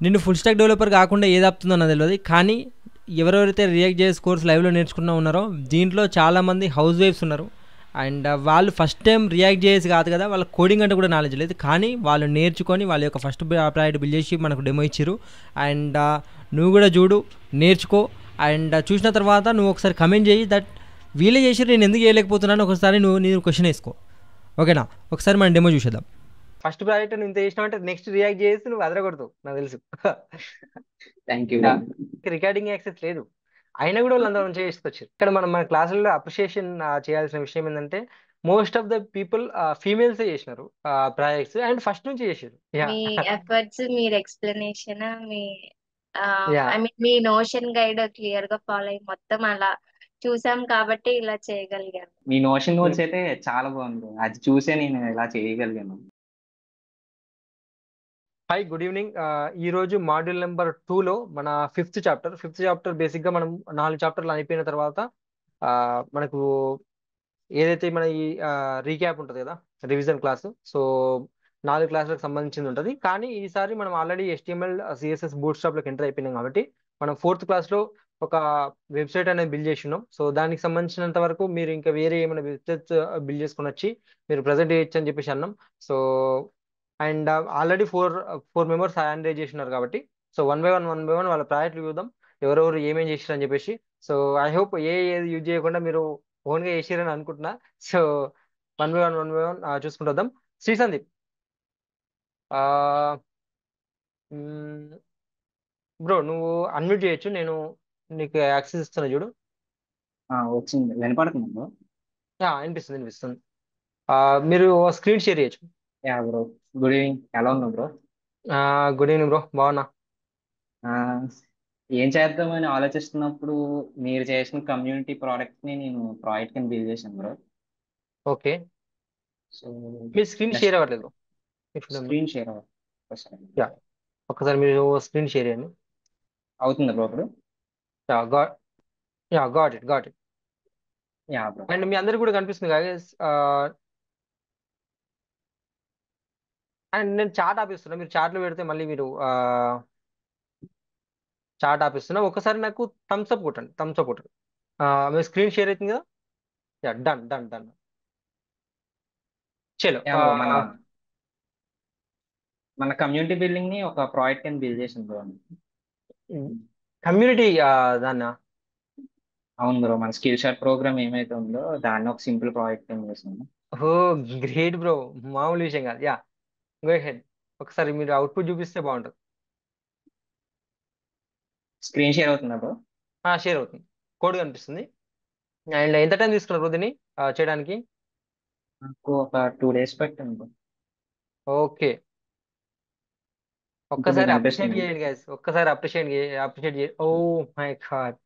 నిన్ను full stack developer కాకుండా ఏది ఆపుతుందో నాకు తెలియదు. కానీ ఎవరెవరైతే రియాక్ట్ చేసి కోర్స్ లైవ్లో నేర్చుకున్నా ఉన్నారో దీంట్లో చాలామంది హౌస్ వైఫ్స్ ఉన్నారు. అండ్ వాళ్ళు ఫస్ట్ టైం రియాక్ట్ చేసి కాదు కదా, వాళ్ళ కోడింగ్ అంటే కూడా నాలెడ్జ్ లేదు, కానీ వాళ్ళు నేర్చుకొని వాళ్ళ యొక్క ఫస్ట్ ప్రాజెక్ట్ బిల్డ్ చేసి మనకు డెమో ఇచ్చారు. అండ్ నువ్వు కూడా చూడు, నేర్చుకో. అండ్ చూసిన తర్వాత నువ్వు ఒకసారి కమెంట్ చేయి దట్ వీళ్ళే చేసి నేను ఎందుకు చేయలేకపోతున్నాను, ఒకసారి నేను క్వశ్చన్ వేసుకో. ఓకేనా? ఒకసారి మనం డెమో చూసేద్దాం. ఫస్ట్ ప్రాజెక్ట్ నువ్వు ఇంత చేసినావు అంటే నెక్స్ట్ రియాక్ట్ చేసి నువ్వు అదరగొడతావు నాకు తెలుసు. Thank you. రికార్డింగ్ యాక్సెస్ లేదు అయినా కూడా వాళ్ళందరూ మంచిగా చేసుకొచ్చారు. ఇక్కడ మనం మన క్లాసుల్లో అప్రిషియేషన్ చేయాల్సిన విషయం ఏంటంటే most of the people females చేసినారు ప్రాజెక్ట్స్ అండ్ ఫస్ట్ నుంచి చేసారు. యా మీ ఎఫర్ట్స్, మీరు explanation, me yeah I mean me notion guide clear గా ఫాలో అయ్యి మొత్తం అలా చూసాం కాబట్టి ఇలా చేయగలిగాను. మీ నోషన్ నోట్స్ అయితే చాలా బాగుంది, అది చూసే నేను ఇలా చేయగలిగాను. Hi, good evening. ఈ రోజు మాడ్యూల్ నెంబర్ 2లో మన ఫిఫ్త్ చాప్టర్ బేసిక్ గా మనం 4 చాప్టర్లు అయిపోయిన తర్వాత మనకు ఏదైతే మన ఈ రీక్యాప్ ఉంటుంది కదా, రివిజన్ క్లాస్. సో 4 క్లాసులకు సంబంధించింది ఉంటుంది. కానీ ఈసారి మనం already HTML CSS boot stop లోకి ఎంటర్ అయిపోయినాం కాబట్టి మనం 4th క్లాస్లో ఒక వెబ్సైట్ అనేది బిల్డ్ చేసి ఉన్నాం. సో దానికి సంబంధించినంత వరకు మీరు ఇంకా వేరే ఏమైనా వెబ్సైట్స్ బిల్డ్ చేసుకుని వచ్చి మీరు ప్రజెంట్ చేయొచ్చు అని చెప్పేసి అన్నాం. So and already four members hand raise చేసినారు కాబట్టి సో వన్ బై వన్ వాళ్ళ ప్రాజెక్టులు చూద్దాం, ఎవరెవరు ఏమేం చేసారు అని చెప్పేసి. సో ఐ హోప్ ఏది యూజ్ చేయకుండా మీరు ఓన్గా చేసారని అనుకుంటున్నా. సో వన్ బై వన్ చూసుకుంటూ వద్దాం. శ్రీ సందీప్, బ్రో నువ్వు అన్మ్యూట్ చేయొచ్చు, నేను నీకు యాక్సెస్ ఇస్తున్నా చూడు. వచ్చింది, వినపడుతుంది. వినిపిస్తుంది. మీరు స్క్రీన్ షేర్ చేయొచ్చు. యా బ్రో, గుడ్ ఈవినింగ్, ఎలా ఉన్నావు బ్రో? గుడ్ ఈవినింగ్ బ్రో, బాగున్నా. ఏం చేద్దామని ఆలోచిస్తున్నప్పుడు మీరు చేసిన కమ్యూనిటీ ప్రోడక్ట్ ని నేను ప్రాజెక్ట్ కింద బిల్డ్ చేశాను బ్రో. ఓకే, సో మీరు స్క్రీన్ షేర్ అవ్వట్లేదు. స్క్రీన్ షేర్ యా, ఒక్కసారి మీరు స్క్రీన్ షేర్ చేయండి. అవుతుందా బ్రో ఇప్పుడు? Got it. Ya bro. And మీ అందరికి కూడా కనిపిస్తుంది guys. అండ్ నేను చాట్ ఆపిస్తున్నా, మీరు చాట్లో పెడితే మళ్ళీ మీరు చాట్ ఆపిస్తున్నా. ఒకసారి నాకు థమ్స్ అప్ కొట్టండి. మీరు స్క్రీన్ షేర్ అవుతుంది కదా. Yeah, done. చలో. యా బ్రో, మన కమ్యూనిటీ బిల్డింగ్ ని ఒక ప్రాజెక్ట్ కింద బిల్డ్ చేశాను బ్రో. కమ్యూనిటీ దాన్న అవును బ్రో, మన స్కిల్ షాట్ ప్రోగ్రామ్ ఏమైతే ఉందో దాన్ని ఒక సింపుల్ ప్రాజెక్ట్ కింద చేశాను. ఓ గ్రేట్ బ్రో, మామూలు విషయం కాదు. Yeah, go head. ఒకసారి మీరు అవుట్పుట్ చూపిస్తే బాగుంటుంది. స్క్రీన్ షేర్ అవుతుందా బ్రో? షేర్ అవుతుంది, కోడ్ కనిపిస్తుంది. అండ్ ఎంత టైం తీసుకున్నారు బ్రో దీన్ని చేయడానికి? నాకు ఒక 2 days పట్టింది బ్రో. ఓకే, ఇప్పుడు ఒక్కసారి మీకు అప్రిషియేట్ అనిపిస్తుంది. చేయండి గైస్, అప్రిషియేట్ చేయండి. Oh my god.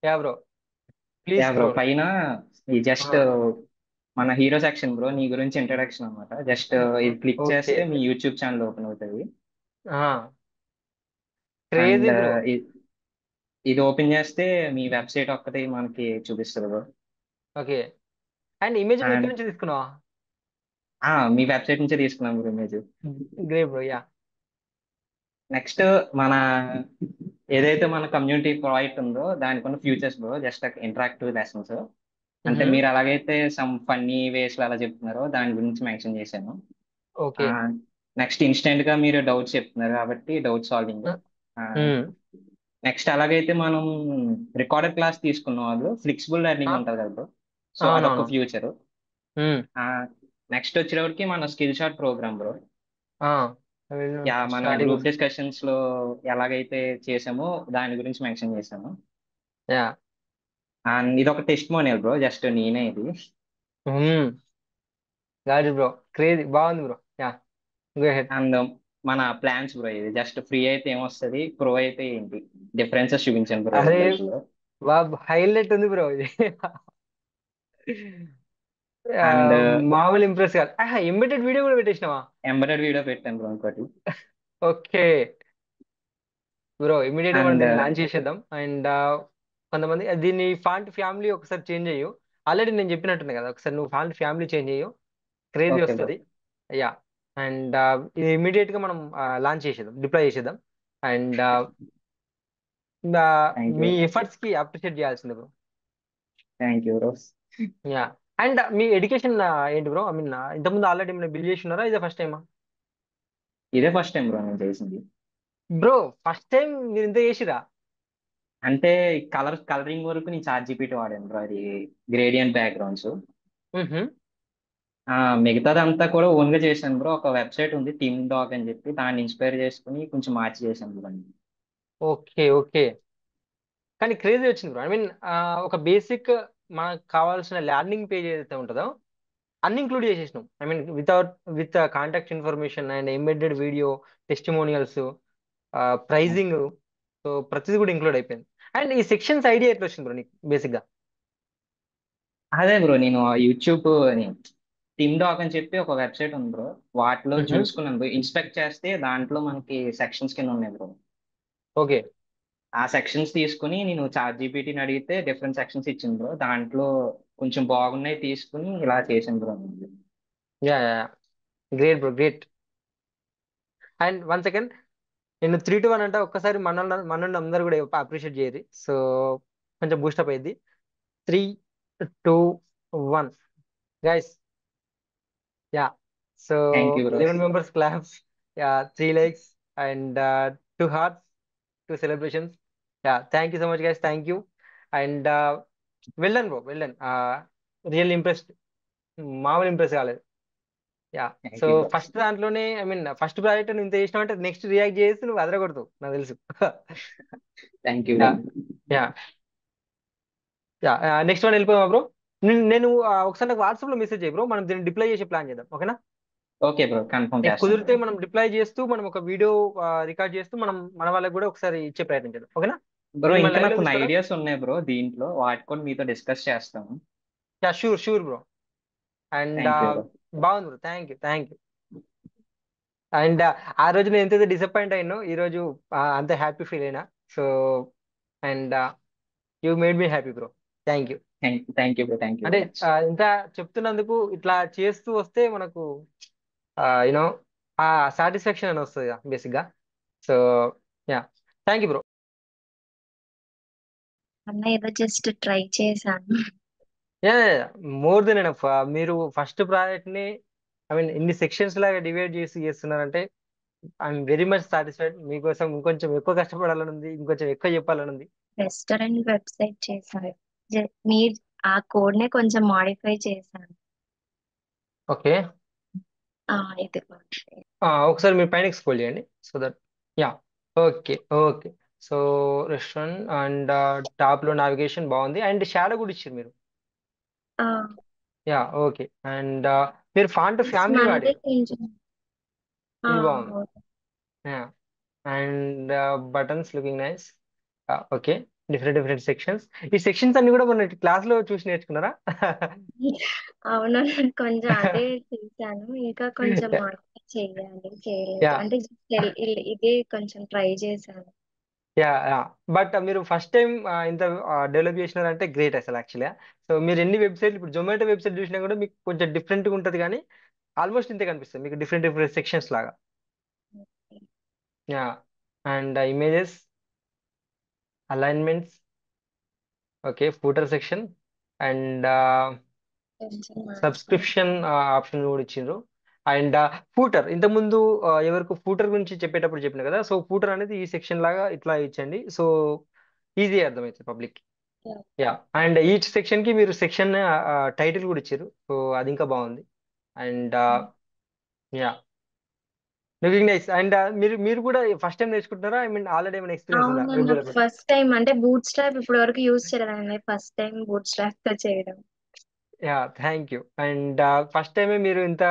Yeah bro, please yeah bro, scroll. పైన ఈ జస్ట్ మన హీరో సెక్షన్ బ్రో, నీ గురించి ఇంట్రడక్షన్ అనమాట. జస్ట్ ఇది క్లిక్ ఓకే, చేస్తే మీ యూట్యూబ్ ఛానల్ ఓపెన్ అవుతుంది. Crazy and bro. ఇది ఓపెన్ చేస్తే మీ వెబ్సైట్ ఒక్కటి మనకి చూపిస్తుంది బ్రో. ఓకే, అండ్ ఇమేజ్ ఎక్కడి అండ్ నుంచి తీసుకున్నావా? మీ వెబ్సైట్ నుంచే తీసుకున్నాం bro image. Great bro. Yeah, next మన ఏదైతే మన కమ్యూనిటీ ప్రాజెక్ట్ ఉందో దానికి ఉన్న futures bro, just interactive lessons. అంటే మీరు అలాగైతే సమ్ ఫన్నీ వేస్ అలా చెప్తున్నారో దాని గురించి మెన్షన్ చేశాను. ఓకే. నెక్స్ట్ ఇన్స్టెంట్ గా మీరు డౌట్స్ చెప్తున్నారు కాబట్టి డౌట్ సాల్వింగ్. నెక్స్ట్ అలాగైతే మనం రికార్డెడ్ క్లాస్ తీసుకున్న వాళ్ళు ఫ్లెక్సిబుల్ లెర్నింగ్ ఉంటుంది కదా బ్రో. సో అదొక అవునవును. ఫ్యూచర్. నెక్స్ట్ వచ్చేటప్పటికి మన skill shot program bro. Yeah, మన స్టార్టింగ్. గ్రూప్ డిస్కషన్స్ లో ఎలాగైతే చేసామో దాని గురించి మెన్షన్ చేశాను. యా, అండ్ ఇది ఒక టెస్ట్ మోనియల్ బ్రో, జస్ట్ నేనే ఇది. గాడ్ బ్రో, క్రేజీ, బాగుంది bro. Yeah, go head. And మన ప్లాన్స్ బ్రో, ఇది జస్ట్ ఫ్రీ అయితే ఏమొస్తుంది, ప్రో అయితే ఏంటి డిఫరెన్సెస్ చూపించాను బ్రో అరే రెండిట్లో. హైలైట్ ఉంది బ్రో ఇది. అండ్ మామూలు ఇంప్రెస్ కాదు. ఎంబెడెడ్ వీడియో కూడా పెట్టేసినావా? ఎంబెడెడ్ వీడియో పెట్టాను బ్రో ఇంకోటి. ఓకే బ్రో, ఇమీడియట్ గా మనం అండ్ దీన్ని లాంచ్ చేసేద్దాం. అండ్ కొంతమంది దీన్ని ఫాంట్ ఫ్యామిలీ ఒకసారి చేంజ్ చేయు. ఆల్రెడీ నేను చెప్పినట్టున్నా కదా, ఒకసారి నువ్వు ఫాంట్ ఫ్యామిలీ చేంజ్ చేయు, క్రేజీ ఓకే బ్రో. వస్తుంది. యా, అండ్ ఇది ఇమీడియట్ గా మనం లాంచ్ చేసేద్దాం, డిప్లాయ్ చేసేద్దాం. And thank me you. Efforts కి అప్రిషియేట్ చేయాల్సింది bro. Thank you bro. Yeah. And me education ఏంటి బ్రో? ఐ మీన్ ఇంతకుముందు ఆల్రెడీ ఏమైనా బిల్ చేసి ఉన్నారా, ఇదే ఫస్ట్ టైమా? ఇదే ఫస్ట్ టైం బ్రో నేను చేసింది. బ్రో ఫస్ట్ టైం మీరు ఇంత చేసిరా? అంటే కలరింగ్ వరకు నేను చాట్ జీపీటీ వాడాను బ్రో, అది గ్రేడియంట్ బ్యాక్గ్రౌండ్స్. మ్హూ. మిగతాదంతా కూడా ఓన్ గా చేశాను బ్రో. ఒక వెబ్సైట్ ఉంది టీమ్ డాక్ అని చెప్పి, దాన్ని ఇన్స్పైర్ చేసుకుని కొంచెం మార్చి చేశాను బ్రో. Okay okay. కానీ క్రేజీ వచ్చింది బ్రో. ఐ మీన్ ఒక బేసిక్ మనకు కావాల్సిన ల్యాండింగ్ పేజ్ ఏదైతే ఉంటుందో అన్ని ఇంక్లూడ్ చేసేసినాం. I mean with contact information and embedded video, testimonials, pricing, so ప్రతిదీ కూడా ఇంక్లూడ్ అయిపోయింది. అండ్ ఈ సెక్షన్స్ ఐడియా ఎట్లా వచ్చింది బ్రో నీకు బేసిక్ గా? అదే బ్రో, నేను యూట్యూబ్ టీమ్ డాక్ అని చెప్పి ఒక వెబ్సైట్ ఉంది బ్రో, వాటిలో చూసుకున్నాను బ్రో. ఇన్స్పెక్ట్ చేస్తే దాంట్లో మనకి సెక్షన్స్ కింద ఉన్నాయి బ్రో. ఓకే. ఆ సెక్షన్స్ తీసుకుని నేను చాట్ జీపీటీని అడిగితే డిఫరెంట్ సెక్షన్స్ ఇచ్చింది బ్రో. దాంట్లో కొంచెం బాగున్నాయి తీసుకుని ఇలా చేసాను bro. Ya yeah. Great bro, great. And one second, నేను 3-1 అంటే ఒక్కసారి మనల్ని అందరూ కూడా అప్రిషియేట్ చేయరు, సో కొంచెం బూస్టప్ అయ్యింది. 3-2-1 guys. Yeah. So thank you bro. 11 members claps. Yeah, 3 legs and 2 hearts, 2 celebrations. Yeah, thank you so much guys, thank you. And well done bro, well done. Really impressed. మామూలు impress కాలేదు. Yeah. Thank so you bro. First దాంట్లోనే I mean first project నువ్వు ఇంత చేసినావు అంటే next react చేసి నువ్వు అదరగొడతావు నాకు తెలుసు. Thank you ya bro. Ya ya. Next one వెళ్ళిపోయావా బ్రో? నేను ఒకసారి నాకు వాట్సాప్ లో మెసేజ్ చేయి బ్రో, మనం దీన్ని డిప్లై చేసే ప్లాన్ చేద్దాం, ఓకేనా? ఓకే బ్రో, కన్ఫర్మ్ నీకు చేస్తాను కుదిరితే బ్రో. మనం డిప్లాయ్ చేస్తూ మనం ఒక వీడియో రికార్డ్ చేస్తూ మనం మన వాళ్ళకి కూడా ఒకసారి ఇచ్చే ప్రయత్నం చేద్దాం, ఓకేనా? బ్రో దీన్ని మన ఇంకా లైవ్ నాకు లో కొన్ని తీసుకోరా? ఐడియాస్ ఉన్నాయి బ్రో దీంట్లో, వాటి కూడా మీతో డిస్కస్ చేస్తాను. Ya, sure sure bro. And thank you bro. బాగుంది bro, thank you thank you. And ఆ రోజు నేను ఎంతైతే డిసప్పాయింట్ అయినో ఈ రోజు అంత హ్యాపీ ఫీల్ అయినా. So and you made me happy bro, thank you. Thank you bro. Thank you అంటే వెరీ మచ్. ఇంత చెప్తున్నందుకు, ఇట్లా చేస్తూ వస్తే మనకు యూనో ఆ సాటిస్ఫాక్షన్ అని వస్తుంది బేసిక్ గా. So yeah, thank you bro. అన్న ఏదో జస్ట్ ట్రై చేశాను. Yeah, more than enough. మీరు ఫస్ట్ ప్రాజెక్ట్ ని ఐ మీన్ ఇన్ని సెక్షన్స్ లాగా డివైడ్ చేసి చేస్తున్నారంటే ఐఎమ్ వెరీ మచ్ సాటిస్ఫైడ్. మీకోసం ఇంకొంచెం ఎక్కువ కష్టపడాలని ఉంది, ఇంకొంచెం ఎక్కువ చెప్పాలని ఉంది. రెస్టారెంట్ వెబ్సైట్ చేశారు. మీరు ఆ కోడ్ నే కొంచెం మాడిఫై చేశాను. ఓకే. ఇది ఒకసారి మీరు పైన స్క్రోల్ చేయండి so that. Yeah. Okay okay. So restaurant and top లో నావిగేషన్ బాగుంది అండ్ షాడో కూడా ఇచ్చారు మీరు. Yeah okay. అండ్ మీరు ఫాంట్ ఫ్యామిలీ మనదే వాడారు, కొంచెం ఇది బాగుంది. Yeah. And buttons looking nice. Okay. Different different sections. ఈ సెక్షన్స్ అన్ని కూడా మన క్లాస్ లో చూసి నేర్చుకున్నారా? అవును, కొంచెం అదే చేశాను. ఇంకా కొంచెం మాడిఫై చేయాలి, చేయలేదు. యా అంటే ఇదే కొంచెం ట్రై చేశాను. Yeah yeah. బట్ మీరు ఫస్ట్ టైం ఇంత డెవలప్ చేసినారంటే గ్రేట్ అసలు యాక్చువల్గా. సో మీరు ఎన్ని వెబ్సైట్లు ఇప్పుడు జొమాటో వెబ్సైట్ చూసినా కూడా మీకు కొంచెం డిఫరెంట్గా ఉంటుంది, కానీ ఆల్మోస్ట్ ఇంతే కనిపిస్తుంది మీకు, డిఫరెంట్ డిఫరెంట్ సెక్షన్స్ లాగా. Yeah. And images, alignments, okay, footer section and కొంచెం సబ్స్క్రిప్షన్ ఆప్షన్ కూడా ఇచ్చిండ్రు. అండ్ ఫూటర్ ఇంతకుముందు ఎవరికి ఫూటర్ గురించి చెప్పేటప్పుడు చెప్పిన కదా, సో ఫూటర్ అనేది ఈ సెక్షన్ లాగా ఇట్లా ఇచ్చండి, సో ఈజీ అర్థమవుతుంది public. Yeah. And each section కి మీరు సెక్షన్ టైటిల్ కూడా ఇచ్చారు, సో అది ఇంకా బాగుంది. And ya, looking nice. And మీరు మీరు కూడా ఫస్ట్ టైం నేర్చుకుంటున్నారా? ఐ మీన్ ఆల్రెడీ ఏమైనా ఎక్స్పీరియన్స్ ఉందా వెబ్ అవునన్న, డెవలప్మెంట్? ఫస్ట్ టైం అంటే బూట్ స్ట్రాప్ ఇప్పటి వరకు యూజ్ చేయలేదండి. ఫస్ట్ టైం బూట్ స్ట్రాప్ తో చేయడం. Yeah, thank you. And first టైమే మీరు ఇంత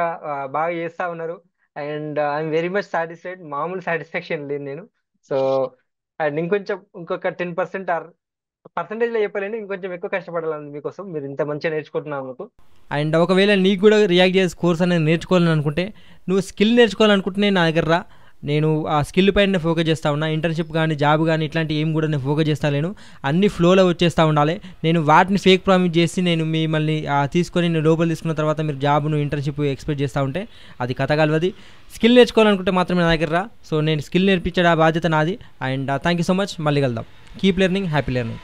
బాగా చేస్తా ఉన్నారు. And I'm very much satisfied. మామూలు సాటిస్ఫాక్షన్ లేదు నేను. సో అండ్ ఇంకొక 10% ఆర్ పర్సంటేజ్ లో చెప్పాలండి, ఇంకొంచెం ఎక్కువ కష్టపడాలని మీకోసం, మీరు ఇంత మంచిగా నేర్చుకుంటున్నారు మీకు. అండ్ ఒకవేళ నీకు కూడా రియాక్ట్ చేసే కోర్స్ అనేది నేర్చుకోవాలని అనుకుంటే, నువ్వు స్కిల్ నేర్చుకోవాలనుకుంటే నా దగ్గర రా. నేను ఆ స్కిల్ పైన ఫోకస్ చేస్తూ ఉన్నా. ఇంటర్న్షిప్ కానీ జాబ్ కానీ ఇట్లాంటి ఏం కూడా నేను ఫోకస్ చేస్తా లేను. అన్ని ఫ్లోలో వచ్చేస్తూ ఉండాలి. నేను వాటిని ఫేక్ ప్రామిస్ చేసి నేను మిమ్మల్ని తీసుకొని నేను లోపల తీసుకున్న తర్వాత మీరు జాబ్ను ఇంటర్న్షిప్ ఎక్స్పెక్ట్ చేస్తూ ఉంటే అది కథ కలవది. స్కిల్ నేర్చుకోవాలనుకుంటే మాత్రమే నా దగ్గర రా. సో నేను స్కిల్ నేర్పించే బాధ్యత నాది. And thank you so much. మళ్ళీ కలుద్దాం. Keep learning, happy learning.